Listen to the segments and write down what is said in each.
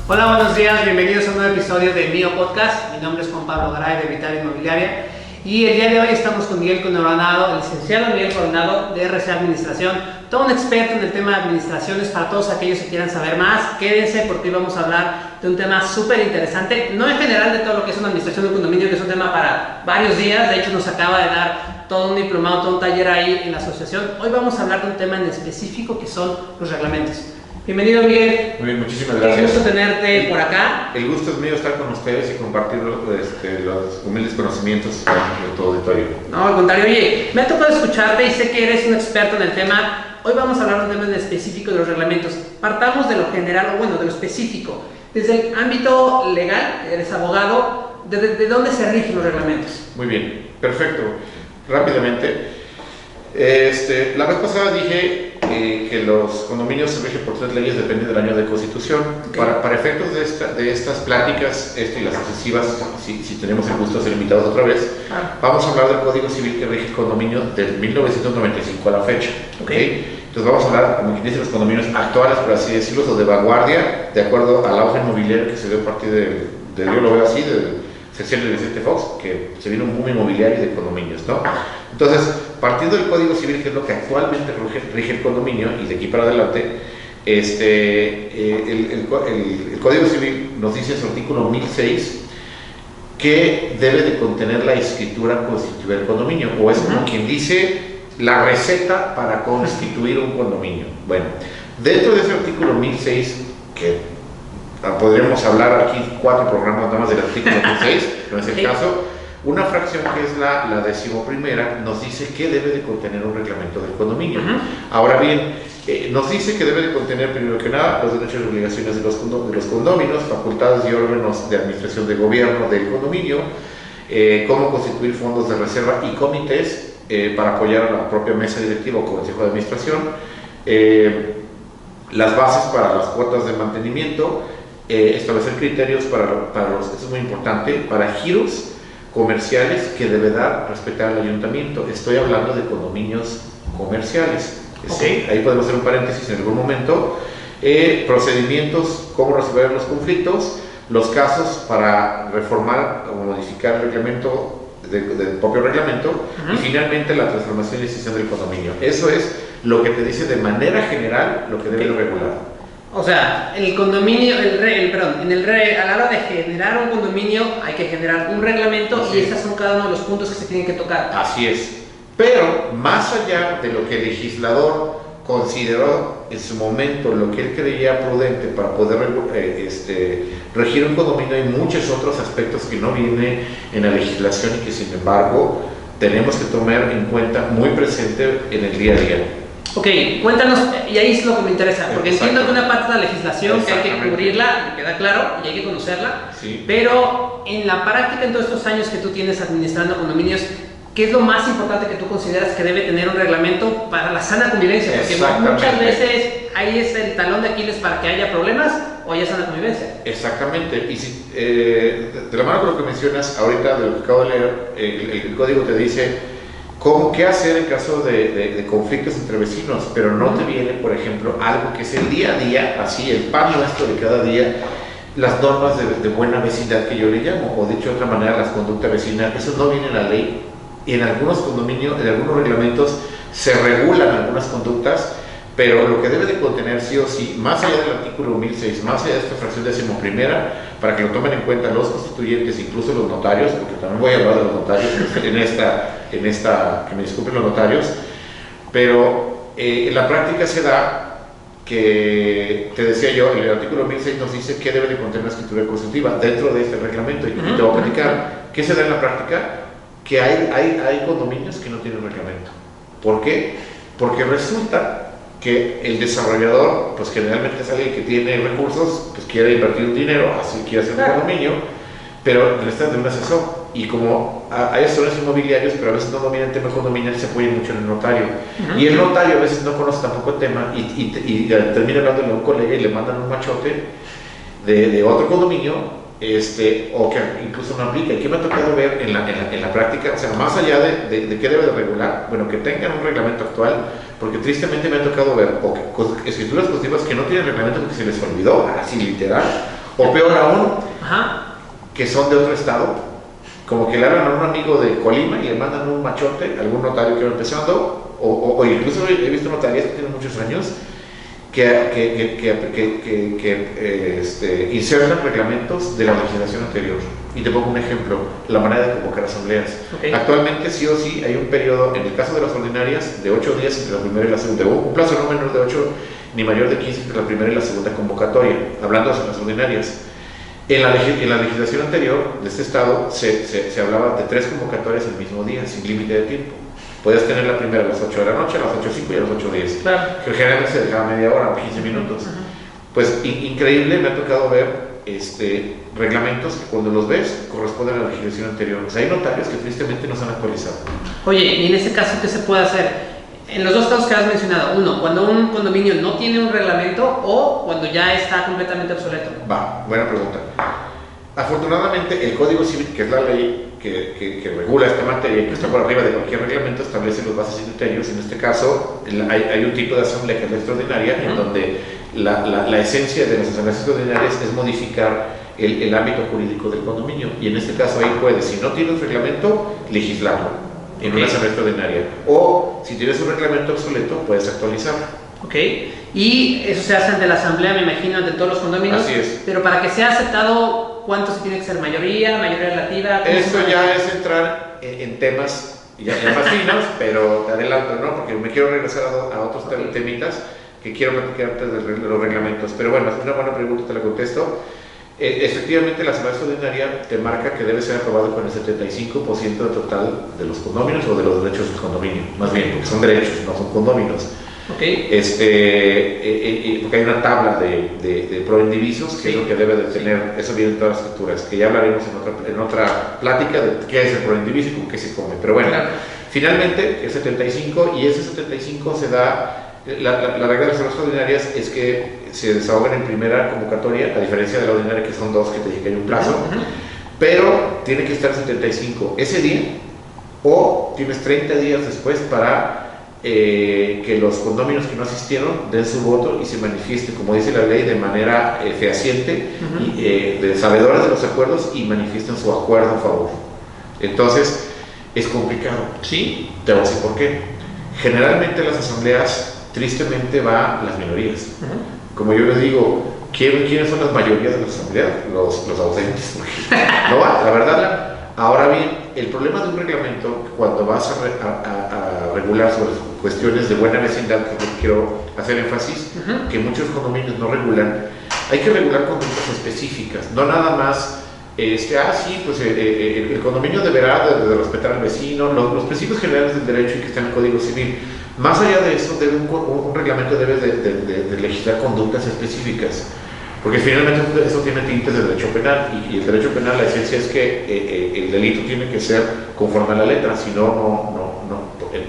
Hola, buenos días, bienvenidos a un nuevo episodio de Mío Podcast. Mi nombre es Juan Pablo Garay de Vital Inmobiliaria y el día de hoy estamos con Miguel Coronado, el licenciado Miguel Coronado de RC Administración, todo un experto en el tema de administraciones. Para todos aquellos que quieran saber más, quédense porque hoy vamos a hablar de un tema súper interesante, no en general de todo lo que es una administración de un condominio, que es un tema para varios días. De hecho, nos acaba de dar todo un diplomado, todo un taller ahí en la asociación. Hoy vamos a hablar de un tema en específico que son los reglamentos. Bienvenido, Miguel. Muy bien, muchísimas gracias. Qué gusto tenerte por acá. El gusto es mío estar con ustedes y compartir los humildes conocimientos con tu auditorio. No, al contrario. Oye, me ha tocado escucharte y sé que eres un experto en el tema. Hoy vamos a hablar de un tema en específico de los reglamentos. Partamos de lo general, o bueno, de lo específico. Desde el ámbito legal, eres abogado, ¿de dónde se rigen los reglamentos? Muy bien, perfecto. Rápidamente. La vez pasada dije que los condominios se rigen por 3 leyes, depende del año de constitución. Okay. Para efectos de estas pláticas, y las sucesivas, si tenemos el gusto de ser invitados otra vez, vamos a hablar del Código Civil que rige el condominio del 1995 a la fecha. Okay. Entonces vamos a hablar, como quien dice, los condominios actuales, por así decirlo, o de vanguardia, de acuerdo al auge inmobiliario que se dio a partir yo lo veo así, del sección de Vicente Fox, que se vino un boom inmobiliario y de condominios, ¿no? Entonces, partiendo del Código Civil, que es lo que actualmente rige el condominio, y de aquí para adelante, el Código Civil nos dice en su artículo 1006 que debe de contener la escritura constitutiva del condominio, o es como quien dice la receta para constituir un condominio. Bueno, dentro de ese artículo 1006, que podríamos hablar aquí 4 programas nada más del artículo 1006, no es el caso. Una fracción que es la 11ª nos dice que debe de contener un reglamento del condominio. Ahora bien, nos dice que debe de contener, primero que nada, los derechos y obligaciones de los condóminos, facultades y órganos de administración de gobierno del condominio, cómo constituir fondos de reserva y comités para apoyar a la propia mesa directiva o consejo de administración, las bases para las cuotas de mantenimiento, establecer criterios esto es muy importante, para giros comerciales que debe dar respetar al ayuntamiento. Estoy hablando de condominios comerciales. Okay. Ahí podemos hacer un paréntesis en algún momento. Procedimientos, cómo resolver los conflictos, los casos para reformar o modificar el reglamento del propio reglamento, y finalmente la transformación y decisión del condominio. Eso es lo que te dice de manera general lo que debe regular. O sea, el condominio, a la hora de generar un condominio hay que generar un reglamento, y estos son cada uno de los puntos que se tienen que tocar. Así es. Pero más allá de lo que el legislador consideró en su momento, lo que él creía prudente para poder regir un condominio, hay muchos otros aspectos que no vienen en la legislación y que sin embargo tenemos que tomar en cuenta muy presente en el día a día. Ok, cuéntanos, y ahí es lo que me interesa, porque entiendo que una parte de la legislación que hay que cubrirla, me queda claro, y hay que conocerla, sí. Pero en la práctica, en todos estos años que tú tienes administrando condominios, ¿qué es lo más importante que tú consideras que debe tener un reglamento para la sana convivencia? Porque muchas veces ahí es el talón de Aquiles para que haya problemas o haya sana convivencia. Exactamente, y si, de la mano con lo que mencionas ahorita, de lo que acabo de leer, el código te dice qué hacer en caso de conflictos entre vecinos, pero no te viene, por ejemplo, algo que es el día a día, así, el pan nuestro de cada día, las normas de buena vecindad que yo le llamo, o dicho de otra manera, las conductas vecinales. Eso no viene en la ley, y en algunos condominios, en algunos reglamentos se regulan algunas conductas, pero lo que debe de contener sí o sí, más allá del artículo 1006, más allá de esta fracción 11ª, para que lo tomen en cuenta los constituyentes, incluso los notarios, porque también voy a hablar de los notarios en esta, que me disculpen los notarios, pero en la práctica se da que, te decía yo, el artículo 1006 nos dice que debe de contener una escritura constitutiva dentro de este reglamento, y te voy a platicar qué se da en la práctica, que hay condominios que no tienen reglamento. ¿Por qué? Porque resulta que el desarrollador, pues generalmente es alguien que tiene recursos, pues quiere invertir un dinero, así quiere hacer un condominio, pero necesitan de un asesor. Y como hay asesores inmobiliarios, pero a veces no dominan el tema condominial, se apoyan mucho en el notario. Y el notario a veces no conoce tampoco el tema y termina hablándole a un colega y le mandan un machote de otro condominio, o que incluso no aplica. ¿Y qué me ha tocado ver en la práctica? O sea, más allá de qué debe de regular, bueno, que tengan un reglamento actual, porque tristemente me ha tocado ver escrituras positivas que no tienen reglamento porque se les olvidó, así literal, O peor aún, Ajá. que son de otro estado, como que le hablan a un amigo de Colima y le mandan un machote, algún notario que va empezando, o incluso he visto notarías que tienen muchos años, que insertan reglamentos de la legislación anterior. Y te pongo un ejemplo, la manera de convocar asambleas. Okay. Actualmente sí o sí hay un periodo, en el caso de las ordinarias, de 8 días entre la primera y la segunda, un plazo no menor de 8 ni mayor de 15 entre la primera y la segunda convocatoria, hablando de las ordinarias. En la legislación anterior de este estado se hablaba de 3 convocatorias el mismo día, sin límite de tiempo. Podías tener la primera a las 8 de la noche, a las 8:05 y a las 8:10. Claro. Que generalmente se dejaba media hora o 15 minutos. Pues increíble, me ha tocado ver reglamentos que cuando los ves corresponden a la legislación anterior. O sea, hay notarios que tristemente no se han actualizado. Oye, y en este caso, ¿qué se puede hacer? En los dos casos que has mencionado, uno, cuando un condominio no tiene un reglamento o cuando ya está completamente obsoleto. Va, buena pregunta. Afortunadamente, el Código Civil, que es la ley que regula esta materia y que está por arriba de cualquier reglamento, establece los bases y criterios. En este caso, hay un tipo de asamblea que es la extraordinaria, en donde la esencia de las asambleas extraordinarias es modificar el ámbito jurídico del condominio. Y en este caso, ahí puedes, si no tienes reglamento, legislarlo en una asamblea extraordinaria. O si tienes un reglamento obsoleto, puedes actualizarlo. Ok, y eso se hace ante la asamblea, me imagino, ante todos los condominios. Así es. Pero para que sea aceptado, ¿cuánto se tiene que ser? ¿Mayoría relativa? Esto ya es entrar en temas ya más finos, pero te adelanto, ¿no? Porque me quiero regresar a otros temitas que quiero platicar antes de los reglamentos. Pero bueno, es una buena pregunta, te la contesto. Efectivamente, la asamblea extraordinaria te marca que debe ser aprobado con el 75% del total de los condóminos o de los derechos del condominio, más bien, porque son derechos, no son condóminos. Okay. Porque hay una tabla de proindivisos, que es lo que debe de tener, eso viene en todas las escrituras, que ya hablaremos en otra plática de qué es el proindiviso y con qué se come. Pero bueno, claro. Finalmente el 75, y ese 75 se da, la regla de las extraordinarias es que se desahogan en primera convocatoria, a diferencia de la ordinaria que son 2, que te dije que hay un plazo, pero tiene que estar 75 ese día, o tienes 30 días después para que los condóminos que no asistieron den su voto y se manifieste, como dice la ley, de manera fehaciente, de sabedores de los acuerdos, y manifiesten su acuerdo a favor. Entonces, es complicado. Sí. Te voy a decir por qué. Generalmente las asambleas, tristemente, va las minorías. Como yo les digo, ¿quiénes son las mayorías de las asambleas? Los ausentes. No va, la verdad. Ahora bien, el problema de un reglamento, cuando vas a regular sobre cuestiones de buena vecindad, que quiero hacer énfasis, que muchos condominios no regulan, hay que regular conductas específicas, no nada más, sí, pues el condominio deberá de respetar al vecino, los principios generales del derecho y que está en el Código Civil. Más allá de eso, un reglamento debe de legislar conductas específicas. Porque finalmente eso tiene tintes de derecho penal, y el derecho penal, la esencia es que el delito tiene que ser conforme a la letra, si no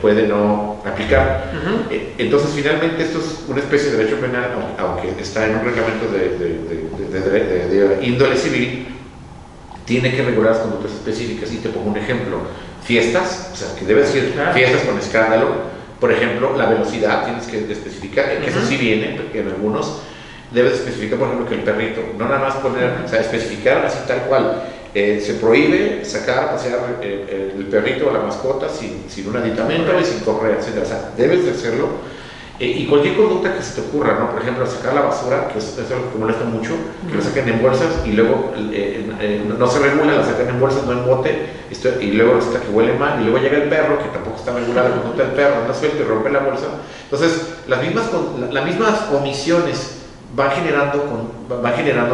puede no aplicar. Entonces, finalmente, esto es una especie de derecho penal, aunque está en un reglamento de índole civil, tiene que regular las conductas específicas. Y te pongo un ejemplo: fiestas, o sea, que debe ser fiestas con escándalo. Por ejemplo, la velocidad tienes que especificar, que eso sí viene, porque en algunos debes especificar, por ejemplo, que el perrito, no nada más poner, o sea, especificar así tal cual. Se prohíbe sacar a pasear el perrito o la mascota sin un aditamento y sin correa, etc. O sea, debes de hacerlo. Y cualquier conducta que se te ocurra, ¿no? Por ejemplo, sacar la basura, que es algo que molesta mucho, que la saquen en bolsas y luego no se regula, la sacan en bolsas, no en bote, y luego resulta que huele mal, y luego llega el perro, que tampoco está regulada la conducta del perro, anda suelto y rompe la bolsa. Entonces, las mismas omisiones van generando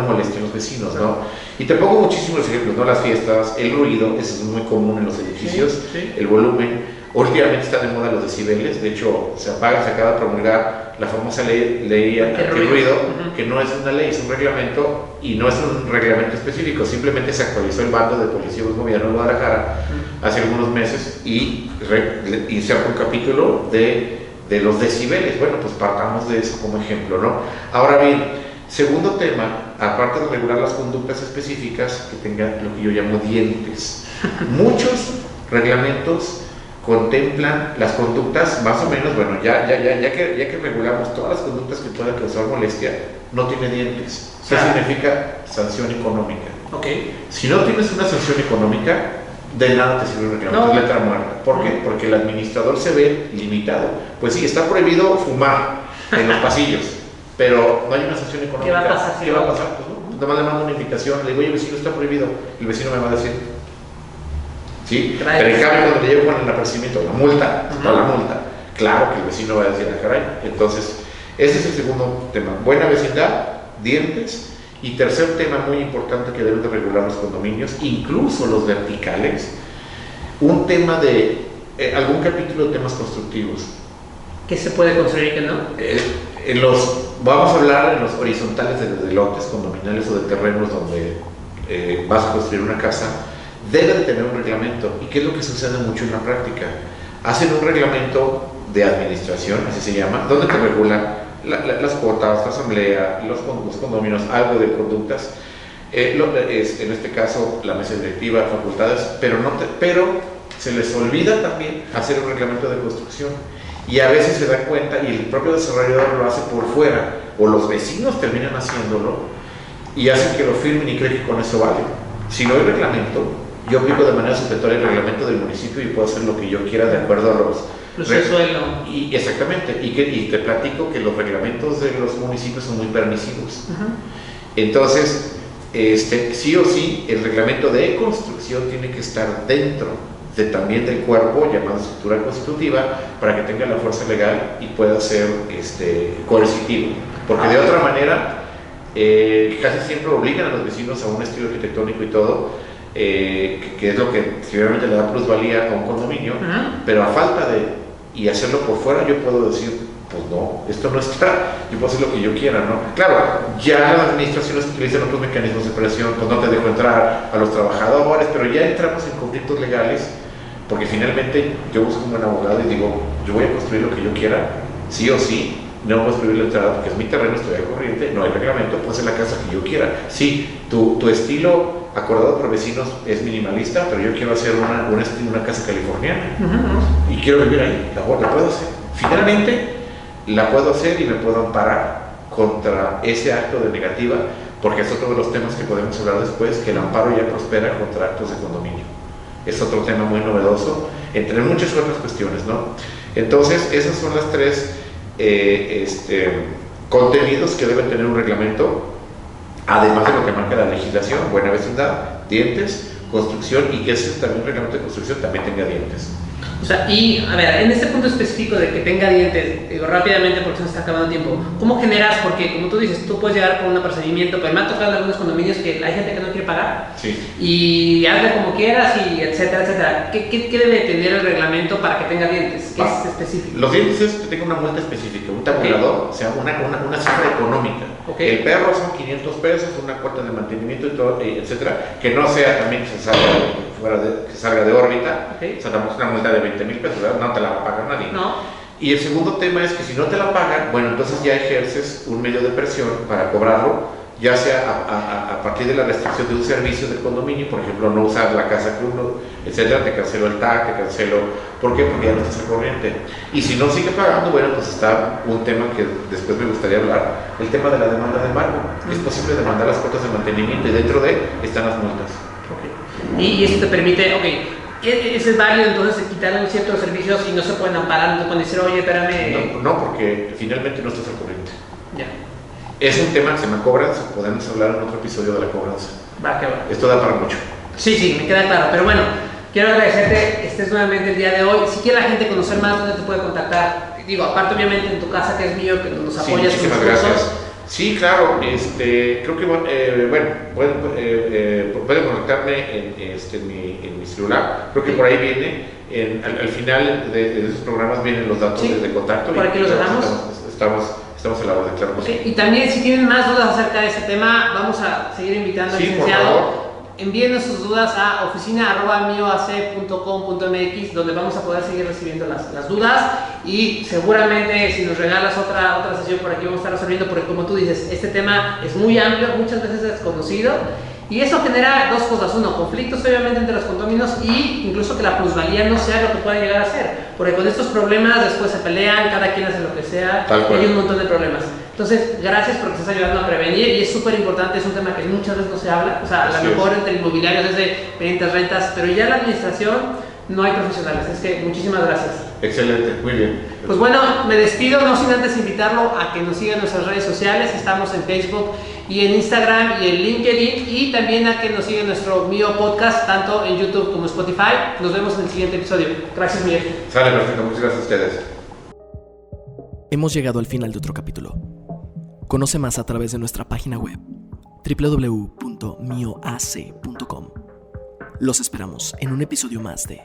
molestia en los vecinos, ¿no? Y te pongo muchísimos ejemplos, ¿no? Las fiestas, el ruido, eso es muy común en los edificios, el volumen. Últimamente están de moda los decibeles, de hecho se acaba de promulgar la famosa ley antirruido, que no es una ley, es un reglamento, y no es un reglamento específico, simplemente se actualizó el bando de policía del gobierno de Guadalajara hace algunos meses y inserta un capítulo de los decibeles. Bueno, pues partamos de eso como ejemplo, ¿no? Ahora bien, segundo tema, aparte de regular las conductas específicas, que tengan lo que yo llamo dientes. Muchos reglamentos contemplan las conductas más o menos, bueno, ya que regulamos todas las conductas que puedan causar molestia, no tiene dientes. ¿Qué significa sanción económica? Si no tienes una sanción económica, de nada te sirve un reglamento, es letra muerta. ¿Por qué? Porque el administrador se ve limitado. Pues sí, está prohibido fumar en los pasillos, pero no hay una sanción económica. ¿Qué va a pasar? ¿Qué va a pasar? Pues no, nada más le mando una invitación, le digo, oye, vecino, está prohibido. El vecino me va a decir, ¿sí? Pero en cambio, cuando le llevo con el apercibimiento, la multa, no la multa, claro que el vecino va a decir, ah, caray. Entonces, ese es el segundo tema. Buena vecindad, dientes. Y tercer tema muy importante que deben de regular los condominios, incluso los verticales, un tema de algún capítulo de temas constructivos. ¿Qué se puede construir y qué no? Vamos a hablar en los horizontales de lotes condominales o de terrenos donde vas a construir una casa, debe de tener un reglamento. ¿Y qué es lo que sucede mucho en la práctica? Hacen un reglamento de administración, así se llama, donde te regula las cuotas, la asamblea, los condominios, algo de conductas, en este caso la mesa directiva, facultades, pero se les olvida también hacer un reglamento de construcción, y a veces se dan cuenta y el propio desarrollador lo hace por fuera, o los vecinos terminan haciéndolo y hacen que lo firmen y creen que con eso vale. Si no hay reglamento, yo aplico de manera supletoria el reglamento del municipio y puedo hacer lo que yo quiera de acuerdo a los suelo. Y exactamente, y te platico que los reglamentos de los municipios son muy permisivos. Entonces, sí o sí, el reglamento de construcción tiene que estar dentro también del cuerpo llamado estructura constitutiva para que tenga la fuerza legal y pueda ser coercitivo, porque de otra manera casi siempre obligan a los vecinos a un estilo arquitectónico y todo, que es lo que generalmente le da plusvalía a un condominio, pero a falta y hacerlo por fuera, yo puedo decir, pues no, esto no está, yo puedo hacer lo que yo quiera, ¿no? Claro, ya las administraciones utilizan otros mecanismos de presión, pues no te dejo entrar a los trabajadores, pero ya entramos en conflictos legales, porque finalmente yo busco un buen abogado y digo, yo voy a construir lo que yo quiera, sí o sí, no puedo construir la entrada porque es mi terreno, estoy al corriente, no hay reglamento, puedo hacer la casa que yo quiera. Sí, tu estilo acordado por vecinos es minimalista, pero yo quiero hacer una casa californiana y quiero vivir ahí, la puedo hacer. Finalmente, la puedo hacer y me puedo amparar contra ese acto de negativa, porque es otro de los temas que podemos hablar después, que el amparo ya prospera contra actos de condominio. Es otro tema muy novedoso, entre muchas otras cuestiones, ¿no? Entonces, esas son las tres contenidos que deben tener un reglamento, además de lo que marca la legislación: buena vecindad, dientes, construcción, y que ese también reglamento de construcción también tenga dientes. O sea, y a ver, en este punto específico de que tenga dientes, digo rápidamente porque se nos está acabando el tiempo, ¿cómo generas? Porque como tú dices, tú puedes llegar con un apercibimiento, pero me ha tocado en algunos condominios que hay gente que no quiere pagar, y hazle como quieras, y etcétera, etcétera. ¿Qué debe tener el reglamento para que tenga dientes? ¿Qué es específico? Los dientes es que tenga una multa específica, un tabulador, o sea, una cifra económica. El perro son 500 pesos, una cuota de mantenimiento y todo, etcétera, que no sea también que salga de órbita, o sea, tampoco es una multa de 20,000 pesos, ¿verdad? No te la va a pagar nadie. No. Y el segundo tema es que si no te la pagan, bueno, entonces ya ejerces un medio de presión para cobrarlo, ya sea a partir de la restricción de un servicio del condominio, por ejemplo, no usar la casa que uno, etcétera, te cancelo el TAC, te cancelo, ¿por qué? Porque ya no estás al corriente. Y si no sigue pagando, bueno, pues está un tema que después me gustaría hablar, el tema de la demanda de embargo. Es posible demandar las cuotas de mantenimiento y dentro de están las multas. Y eso te permite, ¿ese es válido entonces quitarle ciertos servicios y no se pueden amparar? No pueden decir, oye, espérame. No, porque finalmente no estás al corriente. Ya. Es un tema que se me cobra, podemos hablar en otro episodio de la cobranza. Va. Esto da para mucho. Sí, me queda claro. Pero bueno, quiero agradecerte que estés nuevamente el día de hoy. Si quiere la gente conocer más, ¿dónde te puede contactar? Digo, aparte obviamente en tu casa, que es mío, que nos apoyas con los cursos. Sí, claro, creo que pueden contactarme en mi celular, creo que por ahí viene, al final de esos programas vienen los datos de contacto. ¿Por aquí los dejamos? Estamos a la orden, claro. Y también si tienen más dudas acerca de ese tema, vamos a seguir invitando al licenciado. Envíenos sus dudas a oficina@mioac.com.mx, donde vamos a poder seguir recibiendo las dudas, y seguramente si nos regalas otra sesión por aquí vamos a estar resolviendo, porque como tú dices, este tema es muy amplio, muchas veces desconocido, Y eso genera dos cosas. Uno, conflictos obviamente entre los condóminos y incluso que la plusvalía no sea lo que pueda llegar a ser. Porque con estos problemas después se pelean, cada quien hace lo que sea, y hay un montón de problemas. Entonces, gracias porque estás ayudando a prevenir y es súper importante, es un tema que muchas veces no se habla. O sea, a lo mejor entre inmobiliarios es de pendientes, rentas, pero ya en la administración no hay profesionales. Es que muchísimas gracias. Excelente, muy bien. Pues bueno, me despido, no sin antes invitarlo a que nos siga en nuestras redes sociales. Estamos en Facebook y en Instagram y en LinkedIn, y también a que nos siga en nuestro Mío Podcast, tanto en YouTube como Spotify. Nos vemos en el siguiente episodio. Gracias, Miguel. Sale, perfecto, muchas gracias a ustedes. Hemos llegado al final de otro capítulo. Conoce más a través de nuestra página web www.mioac.com. Los esperamos en un episodio más de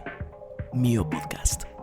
Mío Podcast.